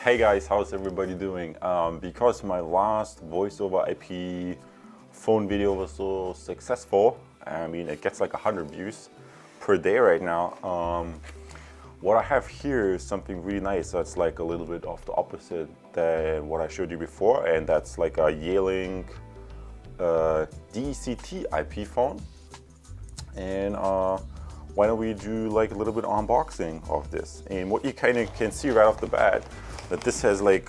Hey guys, how's everybody doing? Because my last voice over IP phone video was so successful, I mean it gets like 100 views per day right now. What I have here is something really nice. That's like a little bit of the opposite than what I showed you before, and that's like a Yealink DECT IP phone. And why don't we do like a little bit of unboxing of this? And what you kind of can see right off the bat, that this has like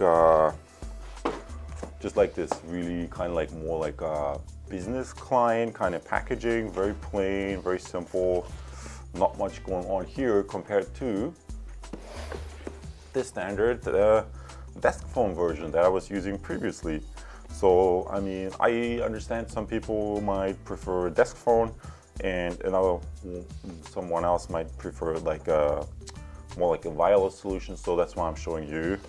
just like this really kind of like more like a business client kind of packaging, very plain, very simple, not much going on here compared to the standard desk phone version that I was using previously. So I mean, I understand some people might prefer a desk phone, and someone else might prefer like a more like a wireless solution. So that's why I'm showing you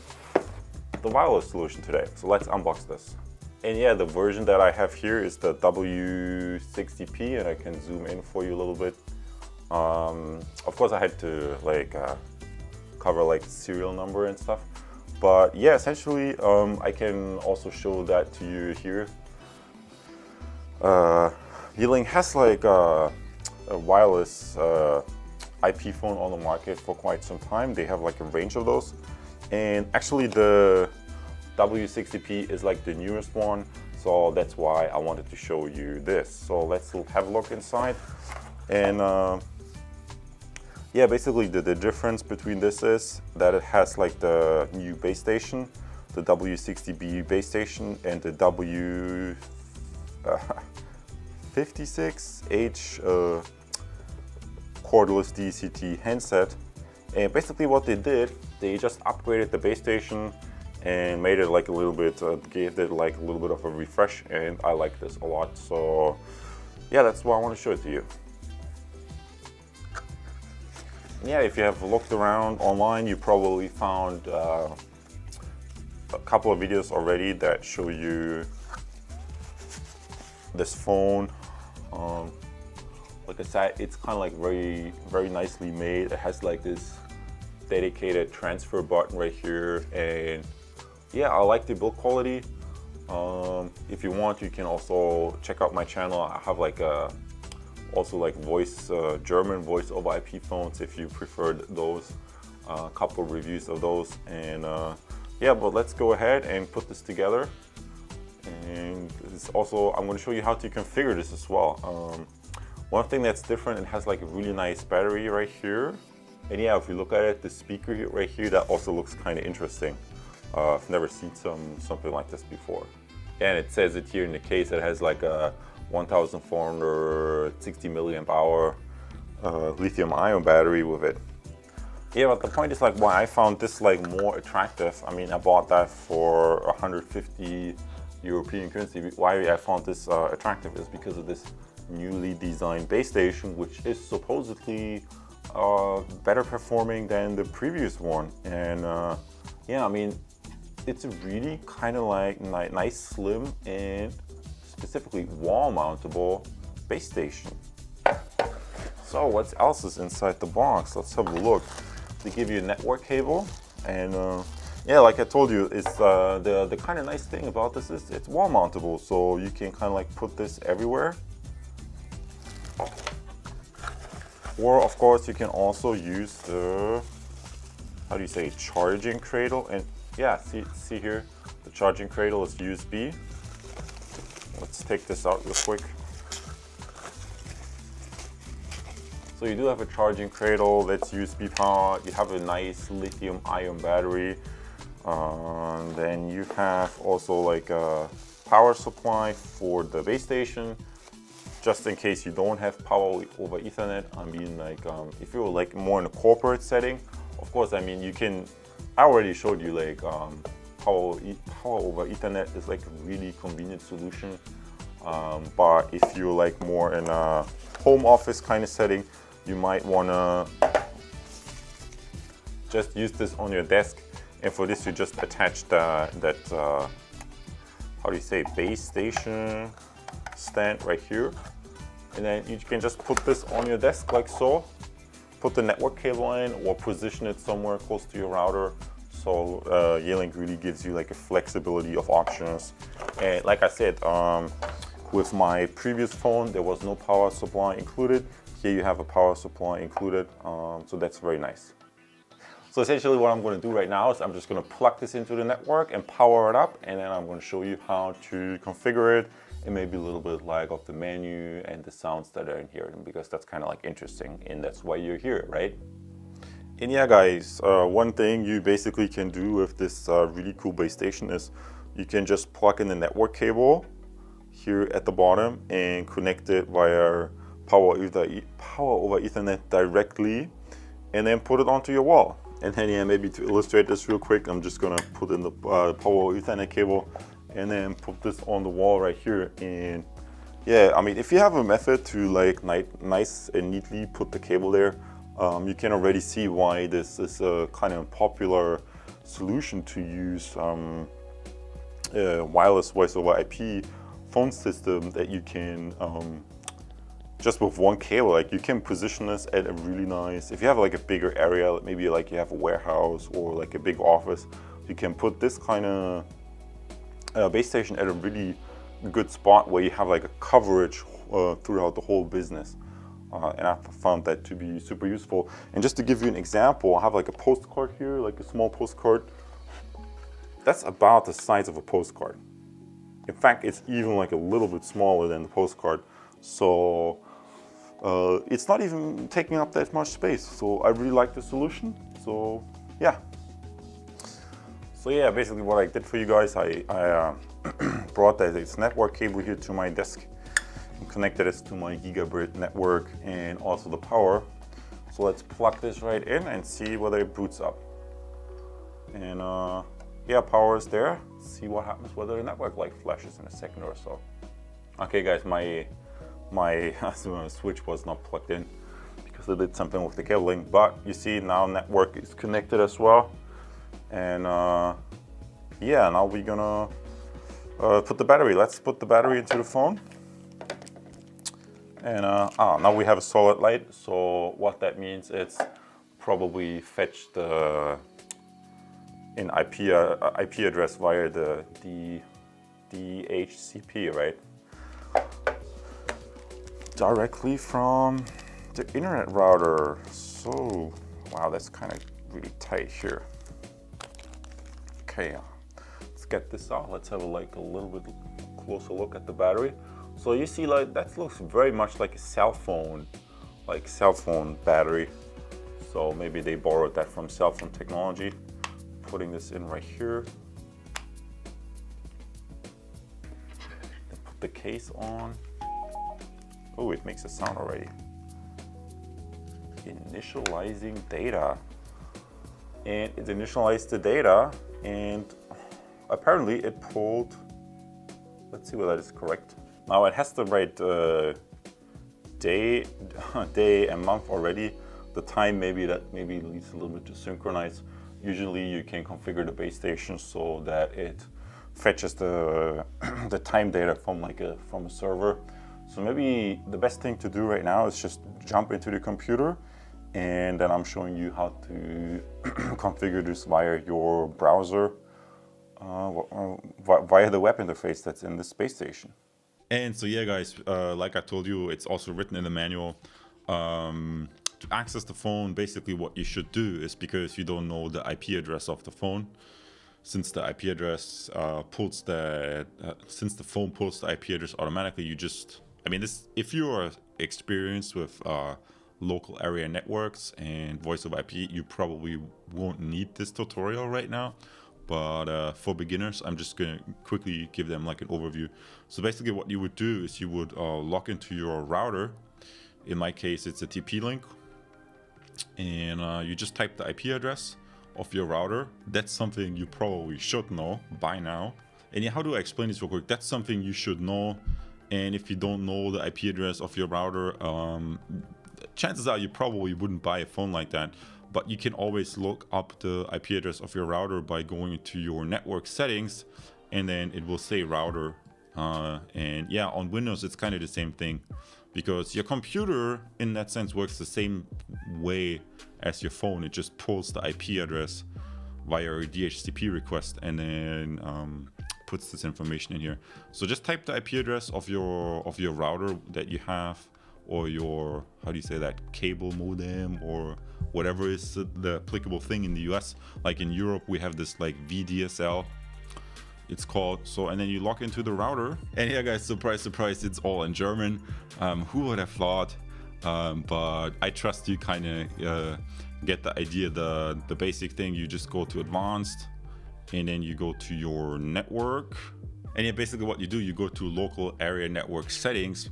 the wireless solution today. So let's unbox this. And yeah, the version that I have here is the W60P, and I can zoom in for you a little bit. Of course I had to like cover like serial number and stuff, but yeah, essentially I can also show that to you here. Yealink has like a wireless IP phone on the market for quite some time. They have like a range of those, and actually the W60P is like the newest one, so that's why I wanted to show you this. So let's have a look inside. And yeah, basically the difference between this is that it has like the new base station, the W60B base station, and the W56H Cordless DECT handset. And basically what they did, they just upgraded the base station and made it like a little bit, gave it like a little bit of a refresh, and I like this a lot. So yeah, that's why I want to show it to you. Yeah, if you have looked around online, you probably found a couple of videos already that show you this phone. Like I said, it's kind of like very nicely made. It has like this dedicated transfer button right here, and yeah, I like the build quality. If you want, you can also check out my channel. I have like also like German voice over IP phones if you preferred those. A couple reviews of those, and yeah, but let's go ahead and put this together. And it's also, I'm going to show you how to configure this as well. One thing that's different, it has like a really nice battery right here. And yeah, if you look at it, the speaker here, right here, that also looks kind of interesting. I've never seen something like this before. And it says it here in the case, it has like a 1460 milliamp hour lithium ion battery with it. Yeah, but the point is like why I found this like more attractive. I mean, I bought that for 150 European currency. Why I found this attractive is because of this newly designed base station, which is supposedly better performing than the previous one. And yeah, I mean, it's a really kind of like nice, slim, and specifically wall mountable base station. So what else is inside the box? Let's have a look. They give you a network cable, and yeah, like I told you, it's the kind of nice thing about this is it's wall mountable, so you can kind of like put this everywhere. Or of course you can also use the, how do you say, charging cradle. And yeah, see here, the charging cradle is USB. Let's take this out real quick. So you do have a charging cradle that's USB power. You have a nice lithium ion battery. Then you have also like a power supply for the base station, just in case you don't have power over Ethernet. I mean, like if you're like more in a corporate setting, of course, I mean you can. I already showed you like power over Ethernet is like a really convenient solution. But if you're like more in a home office kind of setting, you might wanna just use this on your desk. And for this, you just attach that how do you say, base station stand right here, and then you can just put this on your desk like so. Put the network cable in or position it somewhere close to your router So Yealink really gives you like a flexibility of options. And like I said, with my previous phone, there was no power supply included. Here you have a power supply included, so that's very nice. So essentially what I'm going to do right now is I'm just going to plug this into the network and power it up, and then I'm going to show you how to configure it and maybe a little bit like of the menu and the sounds that are in here, because that's kind of like interesting and that's why you're here, right? And yeah guys, one thing you basically can do with this really cool base station is you can just plug in the network cable here at the bottom and connect it via power over Ethernet directly, and then put it onto your wall. And then yeah, maybe to illustrate this real quick, I'm just gonna put in the power Ethernet cable and then put this on the wall right here. And yeah, I mean, if you have a method to like nice and neatly put the cable there, you can already see why this is a kind of popular solution to use wireless voice over IP phone system that you can just with one cable, like you can position this at a really nice, if you have like a bigger area, maybe like you have a warehouse or like a big office, you can put this kind of base station at a really good spot where you have like a coverage throughout the whole business. And I found that to be super useful. And just to give you an example, I have like a postcard here, like a small postcard. That's about the size of a postcard. In fact, it's even like a little bit smaller than the postcard. So it's not even taking up that much space. So I really like the solution. So yeah. So yeah, basically what I did for you guys, I brought this network cable here to my desk and connected it to my gigabit network and also the power. So let's plug this right in and see whether it boots up. And yeah, power is there. See what happens whether the network light flashes in a second or so. Okay guys, my switch was not plugged in because I did something with the cabling, but you see now network is connected as well. And yeah, now we're gonna put the battery. Let's put the battery into the phone. And now we have a solid light. So what that means, it's probably fetched the IP address via the DHCP, right? Directly from the internet router. So wow, that's kind of really tight here. Okay, let's get this out. Let's have a little bit closer look at the battery. So you see, like that looks very much like a cell phone battery. So maybe they borrowed that from cell phone technology. Putting this in right here. Then put the case on. Oh, it makes a sound already. Initializing data. And it initialized the data, and apparently it pulled, let's see whether that is correct. Now it has the right day and month already. The time maybe leads a little bit to synchronize. Usually you can configure the base station so that it fetches the time data from a server. So maybe the best thing to do right now is just jump into the computer, and then I'm showing you how to configure this via your browser, via the web interface that's in the space station. And so yeah guys, like I told you, it's also written in the manual. To access the phone, basically what you should do is, because you don't know the IP address of the phone, since the IP address since the phone pulls the IP address automatically, you just, I mean, this, if you are experienced with local area networks and voice over IP, you probably won't need this tutorial right now. But for beginners, I'm just gonna quickly give them like an overview. So basically what you would do is you would log into your router. In my case, it's a TP-Link. And you just type the IP address of your router. That's something you probably should know by now. And yeah, how do I explain this real quick? That's something you should know. And if you don't know the IP address of your router, chances are you probably wouldn't buy a phone like that. But you can always look up the IP address of your router by going into your network settings, and then it will say router. And yeah, on Windows, it's kind of the same thing, because your computer in that sense works the same way as your phone. It just pulls the IP address via a DHCP request, and then puts this information in here. So just type the IP address of your router that you have, or your, how do you say that, cable modem, or whatever is the applicable thing in the US. Like in Europe, we have this like VDSL, it's called. So, and then you log into the router, and yeah guys, surprise surprise, it's all in German. Who would have thought? But I trust you kind of get the idea. The basic thing, you just go to advanced, and then you go to your network, and yeah, basically what you do, you go to local area network settings,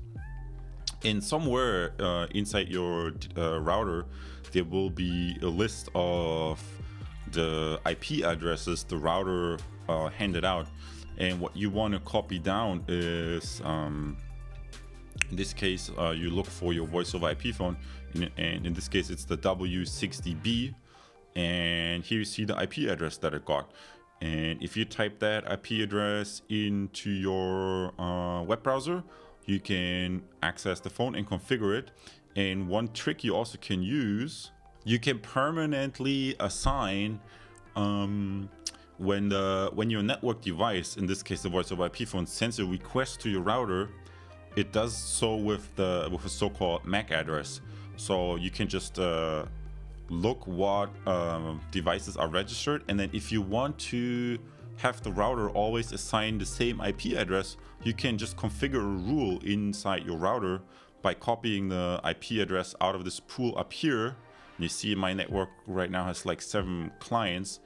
and somewhere inside your router there will be a list of the IP addresses the router handed out, and what you want to copy down is in this case you look for your voice over IP phone, and in this case it's the W60B, and here you see the IP address that it got. And if you type that IP address into your web browser, you can access the phone and configure it. And one trick you also can use, you can permanently assign when your network device, in this case the voice over IP phone, sends a request to your router, it does so with a so-called MAC address. So you can just look what devices are registered, and then if you want to have the router always assign the same IP address, you can just configure a rule inside your router by copying the IP address out of this pool up here. You see my network right now has like 7 clients,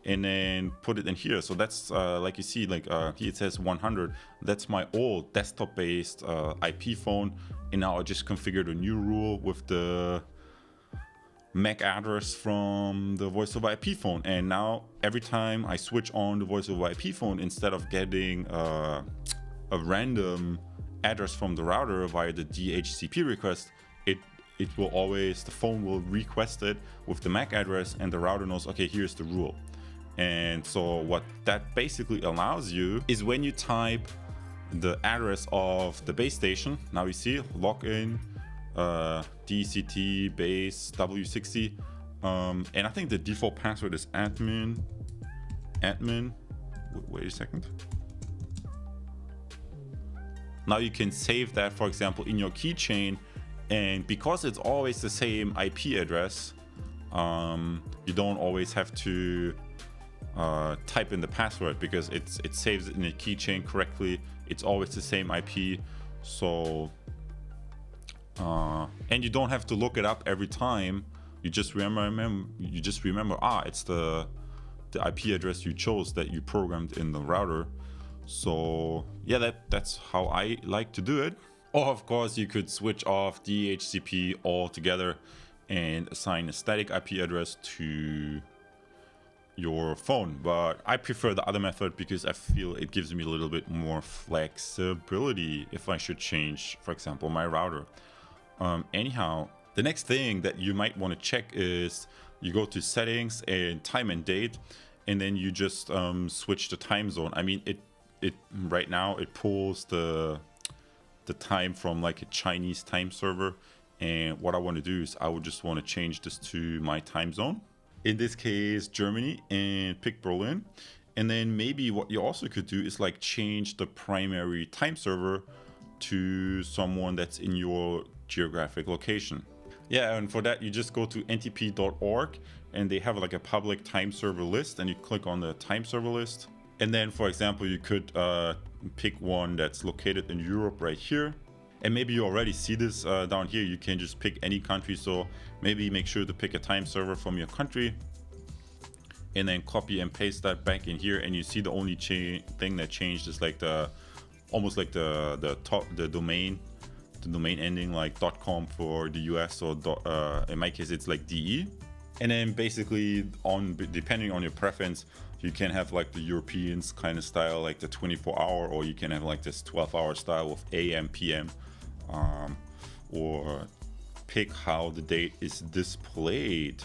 and then put it in here. So that's like you see, like here it says 100. That's my old desktop based IP phone, and now I just configured a new rule with the MAC address from the voice over IP phone. And now every time I switch on the voice over IP phone, instead of getting a random address from the router via the DHCP request, it will always, the phone will request it with the MAC address, and the router knows, okay, here's the rule. And so what that basically allows you is when you type the address of the base station, now you see login DCT base W60, and I think the default password is at.min. Wait a second. Now you can save that, for example, in your keychain, and because it's always the same IP address, you don't always have to type in the password, because it saves it in a keychain correctly. It's always the same IP. So and you don't have to look it up every time. You just remember it's the IP address you chose that you programmed in the router. So yeah, that's how I like to do it. Or of course you could switch off DHCP altogether and assign a static IP address to your phone, but I prefer the other method because I feel it gives me a little bit more flexibility if I should change, for example, my router. Anyhow, the next thing that you might want to check is you go to settings and time and date, and then you just switch the time zone. I mean, it right now it pulls the time from like a Chinese time server, and what I want to do is I would just want to change this to my time zone, in this case Germany, and pick Berlin. And then maybe what you also could do is like change the primary time server to someone that's in your geographic location. Yeah, and for that you just go to ntp.org, and they have like a public time server list, and you click on the time server list. And then, for example, you could pick one that's located in Europe right here. And maybe you already see this down here. You can just pick any country. So maybe make sure to pick a time server from your country, and then copy and paste that back in here. And you see the only thing that changed is like almost like the domain ending like .com for the US, or in my case it's like DE. And then basically depending on your preference, you can have like the Europeans kind of style, like the 24-hour, or you can have like this 12-hour style with AM, PM, or pick how the date is displayed.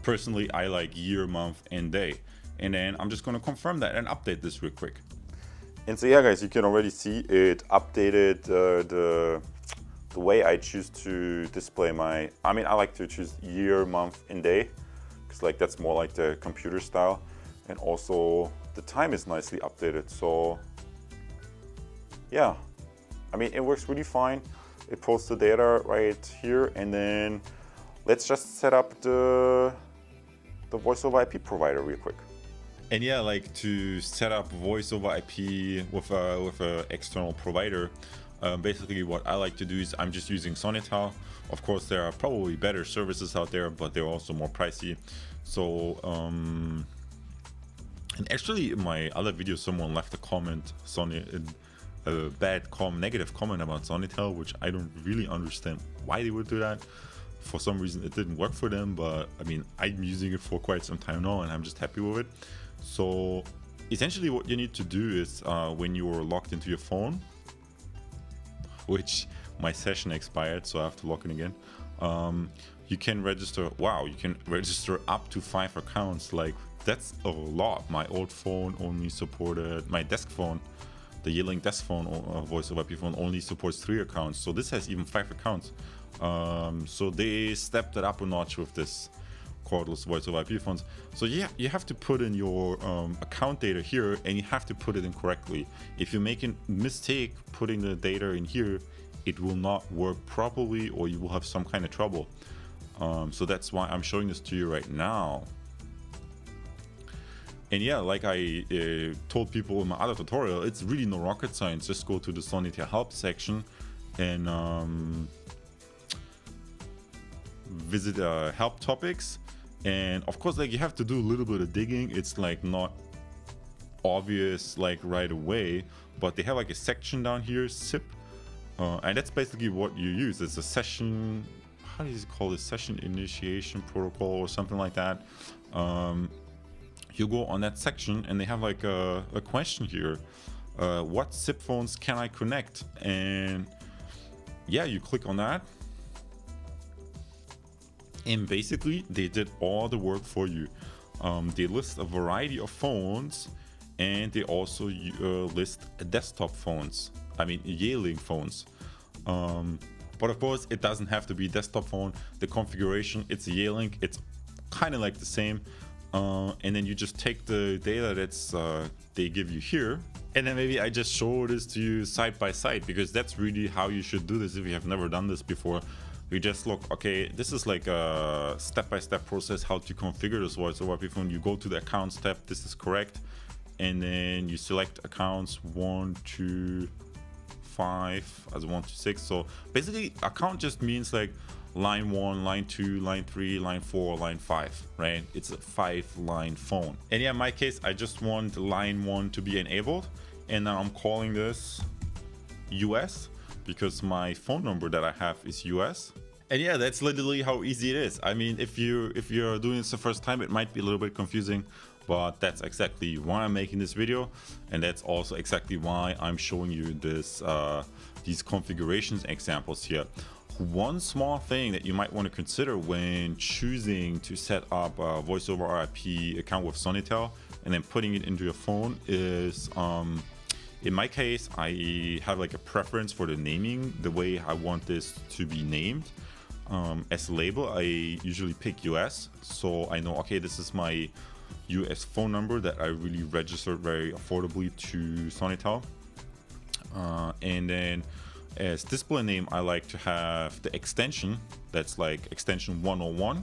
Personally, I like year, month, and day. And then I'm just going to confirm that and update this real quick. And so yeah, guys, you can already see it updated the way I choose to display I like to choose year, month, and day, because like that's more like the computer style. and also the time is nicely updated. So yeah, I mean, it works really fine. It pulls the data right here, and then let's just set up the voice over IP provider real quick. And yeah, like to set up voice over IP with a external provider, basically what I like to do is I'm just using Sonitel. Of course, there are probably better services out there, but they're also more pricey. So, and actually in my other video, someone left a comment, a negative comment about Sonitel, which I don't really understand why they would do that. For some reason, it didn't work for them, but I mean, I'm using it for quite some time now, and I'm just happy with it. So essentially what you need to do is when you are logged into your phone, which my session expired, so I have to log in again, you can register, you can register up to 5 accounts. Like, that's a lot. My old phone only supported, my desk phone, the Yealink desk phone, voice over IP phone, only supports 3 accounts. So this has even 5 accounts. So they stepped it up a notch with this cordless voice over IP phones. So yeah, you have to put in your account data here, and you have to put it in correctly. If you make a mistake putting the data in here, it will not work properly, or you will have some kind of trouble. So that's why I'm showing this to you right now. And yeah, like I told people in my other tutorial, it's really no rocket science. Just go to the Sonitel help section and visit help topics. And of course, like, you have to do a little bit of digging. It's like not obvious like right away, but they have like a section down here, SIP, and that's basically what you use. It's a session, how do you call it, session initiation protocol or something like that. You go on that section, and they have like a question here. What SIP phones can I connect? And yeah, you click on that, and basically they did all the work for you. They list a variety of phones, and they also list desktop phones, I mean Yealink phones. But of course, it doesn't have to be desktop phone. The configuration, it's a Yealink, it's kind of like the same. And then you just take the data that's they give you here, and then maybe I just show this to you side by side, because that's really how you should do this if you have never done this before. We just look, okay, this is like a step-by-step process how to configure this voice over IP phone. You go to the accounts tab, this is correct, and then you select accounts 1 to 5 as 1 to 6. So basically, account just means like line 1, line 2, line 3, line 4, line 5, right? It's a 5-line phone. And yeah, in my case, I just want line 1 to be enabled, and then I'm calling this US, because my phone number that I have is US. And yeah, that's literally how easy it is. I mean, if you're doing this the first time, it might be a little bit confusing, but that's exactly why I'm making this video, and that's also exactly why I'm showing you this these configurations examples here. One small thing that you might want to consider when choosing to set up a voice over IP account with Sonitel and then putting it into your phone is, in my case, I have like a preference for the naming, the way I want this to be named. As a label, I usually pick US, so I know, okay, this is my US phone number that I really registered very affordably to Sonitel. And then as display name, I like to have the extension that's like extension 101.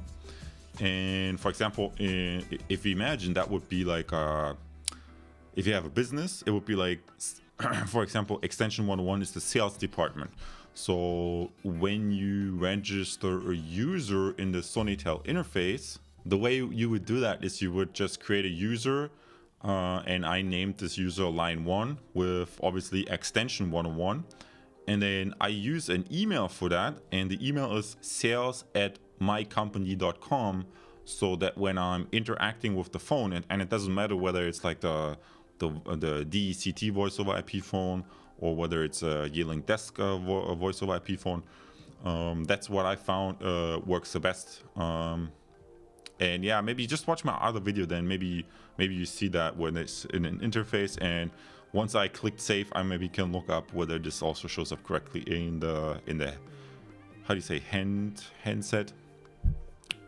And for example, if you imagine, that would be like if you have a business, it would be like, for example, extension 101 is the sales department. So when you register a user in the Sonitel interface, the way you would do that is you would just create a user, and I named this user line 1 with obviously extension 101. And then I use an email for that, and the email is sales@mycompany.com, so that when I'm interacting with the phone, and it doesn't matter whether it's like the DHCP voice over IP phone or whether it's a Yealink desk voice over IP phone, that's what I found works the best. And yeah, maybe just watch my other video, then maybe you see that when it's in an interface. And once I clicked save, I maybe can look up whether this also shows up correctly in the how do you say, handset.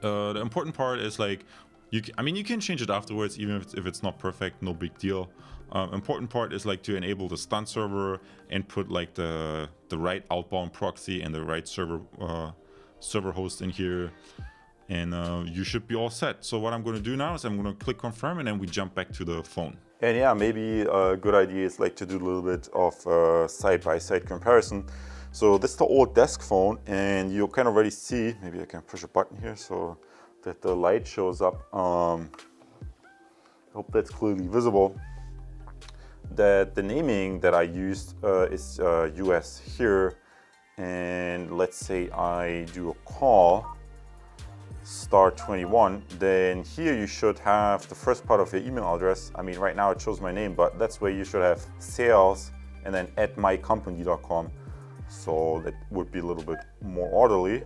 The important part is like I mean, you can change it afterwards, even if it's not perfect, no big deal. Important part is like to enable the stun server and put like the right outbound proxy and the right server host in here, and you should be all set. So what I'm going to do now is I'm going to click confirm, and then we jump back to the phone. And yeah, maybe a good idea is like to do a little bit of side-by-side comparison. So this is the old desk phone, and you can already see, maybe I can push a button here so that the light shows up. I hope that's clearly visible. That the naming that I used is US here, and let's say I do a call *21, then here you should have the first part of your email address. I mean, right now it shows my name, but that's where you should have sales and then @mycompany.com. So that would be a little bit more orderly.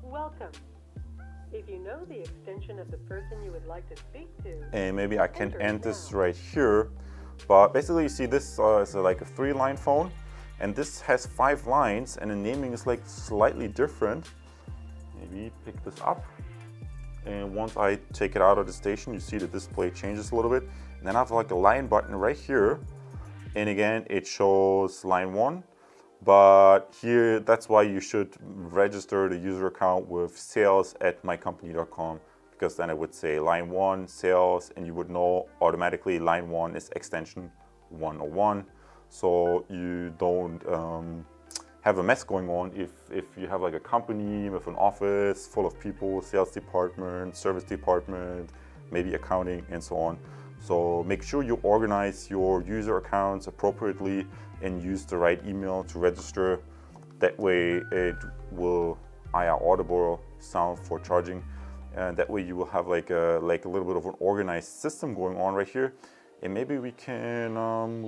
Welcome. If you know the extension of the person you would like to speak to, and maybe I can end this right here. But basically, you see this is like a 3-line phone, and this has 5 lines, and the naming is like slightly different. Maybe pick this up, and once I take it out of the station, you see the display changes a little bit, and then I have like a line button right here, and again it shows line 1. But here, that's why you should register the user account with sales@mycompany.com, because then it would say line 1, sales, and you would know automatically line 1 is extension 101. So you don't have a mess going on if you have like a company with an office full of people, sales department, service department, maybe accounting, and so on. So make sure you organize your user accounts appropriately and use the right email to register. That way it will audible sound for charging, and that way you will have like a little bit of an organized system going on right here. And maybe we can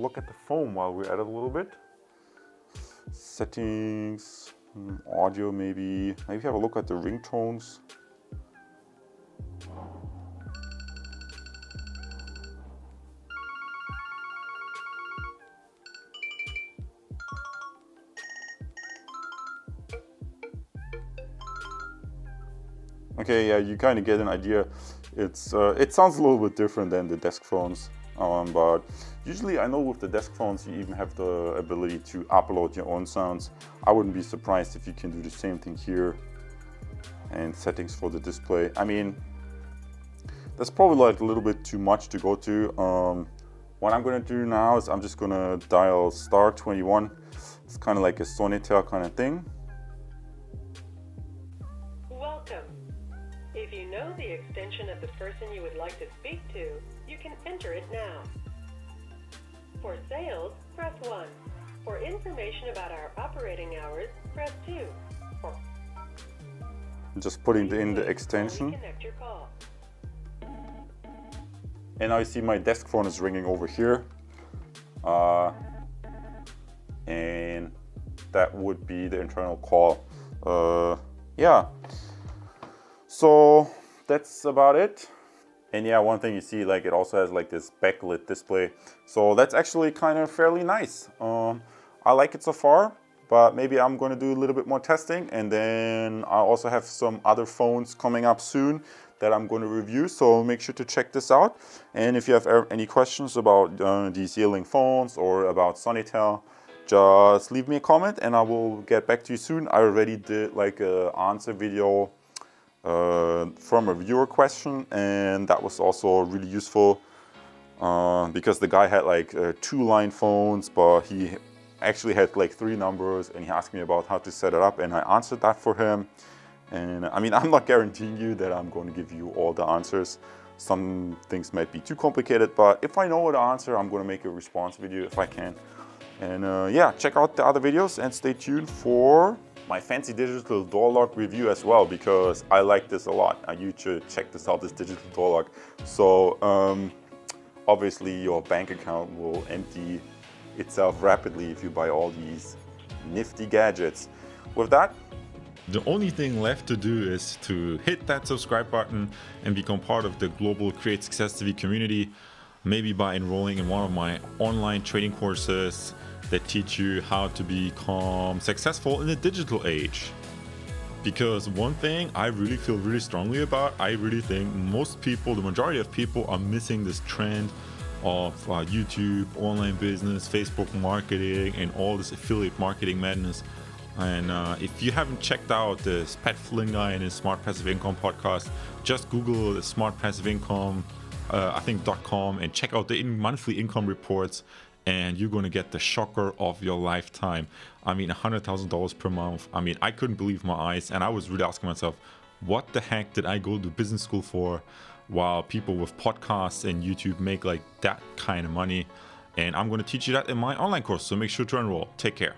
look at the phone while we're at it a little bit. Settings, audio, maybe have a look at the ringtones. Okay, yeah, you kind of get an idea. It sounds a little bit different than the desk phones, but usually I know with the desk phones you even have the ability to upload your own sounds. I wouldn't be surprised if you can do the same thing here. And settings for the display. I mean, that's probably like a little bit too much to go to. What I'm gonna do now is I'm just gonna dial *21. It's kind of like a Sonitel kind of thing. welcome. If you know the extension of the person you would like to speak to, you can enter it now. For sales, press 1. For information about our operating hours, press 2. Just putting in the extension. Connect your call. And I see my desk phone is ringing over here. And that would be the internal call. Yeah. So that's about it. And yeah, one thing you see, like it also has like this backlit display. So that's actually kind of fairly nice. I like it so far, but maybe I'm going to do a little bit more testing. And then I also have some other phones coming up soon that I'm going to review. So make sure to check this out. And if you have any questions about these Yealink phones or about Sonitel, just leave me a comment and I will get back to you soon. I already did like an answer video from a viewer question, and that was also really useful because the guy had like 2-line phones, but he actually had like 3 numbers, and he asked me about how to set it up, and I answered that for him. And I mean, I'm not guaranteeing you that I'm going to give you all the answers. Some things might be too complicated, but if I know the answer, I'm going to make a response video if I can. And yeah, check out the other videos and stay tuned for my fancy digital door lock review as well, because I like this a lot. You should check this out, this digital door lock. So obviously your bank account will empty itself rapidly if you buy all these nifty gadgets. With that, the only thing left to do is to hit that subscribe button and become part of the global Create Success TV community, maybe by enrolling in one of my online training courses that teach you how to become successful in the digital age. Because one thing I really feel really strongly about, I really think most people, the majority of people, are missing this trend of YouTube, online business, Facebook marketing, and all this affiliate marketing madness. And if you haven't checked out this Pat Flynn guy and his Smart Passive Income podcast, just Google the Smart Passive Income, I think .com, and check out the monthly income reports, and you're going to get the shocker of your lifetime. I mean, $100,000 per month. I mean, I couldn't believe my eyes, and I was really asking myself, what the heck did I go to business school for, while people with podcasts and YouTube make like that kind of money? And I'm going to teach you that in my online course, so make sure to enroll. Take care.